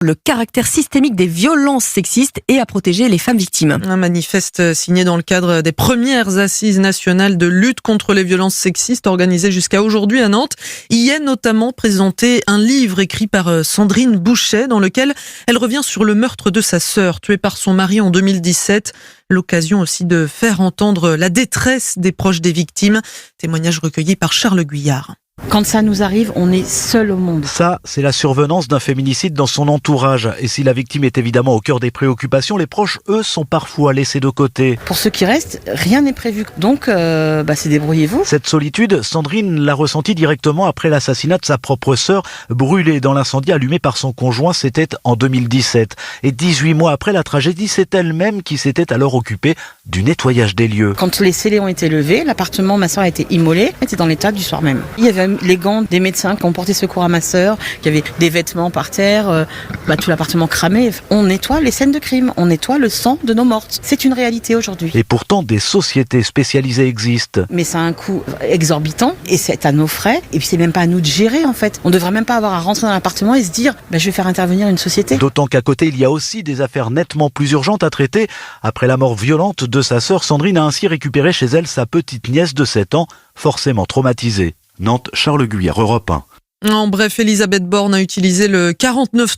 le caractère systémique des violences sexistes et à protéger les femmes victimes. Un manifeste signé dans le cadre des premières assises nationales de lutte contre les violences sexistes organisées jusqu'à aujourd'hui à Nantes. Y est notamment présenté un livre écrit par Sandrine Bouchet dans lequel elle revient sur le meurtre de sa sœur tuée par son mari en 2017. L'occasion aussi de faire entendre la détresse des proches des victimes. Témoignage recueilli par Charles Guyard. Quand ça nous arrive, on est seul au monde. Ça, c'est la survenance d'un féminicide dans son entourage. Et si la victime est évidemment au cœur des préoccupations, les proches, eux, sont parfois laissés de côté. Pour ceux qui restent, rien n'est prévu. Donc, c'est débrouillez-vous. Cette solitude, Sandrine l'a ressentie directement après l'assassinat de sa propre sœur, brûlée dans l'incendie allumé par son conjoint. C'était en 2017. Et 18 mois après la tragédie, c'est elle-même qui s'était alors occupée du nettoyage des lieux. Quand les scellés ont été levés, l'appartement, ma sœur a été immolée. Elle était dans l'état du soir même. Il y avait les gants des médecins qui ont porté secours à ma sœur, qui avait des vêtements par terre, tout l'appartement cramé. On nettoie les scènes de crime, on nettoie le sang de nos mortes. C'est une réalité aujourd'hui. Et pourtant, des sociétés spécialisées existent. Mais ça a un coût exorbitant et c'est à nos frais. Et puis c'est même pas à nous de gérer en fait. On devrait même pas avoir à rentrer dans l'appartement et se dire je vais faire intervenir une société. D'autant qu'à côté, il y a aussi des affaires nettement plus urgentes à traiter. Après la mort violente de sa sœur, Sandrine a ainsi récupéré chez elle sa petite nièce de 7 ans, forcément traumatisée. Nantes, Charles Guyard, Europe 1. En bref, Elisabeth Borne a utilisé le 49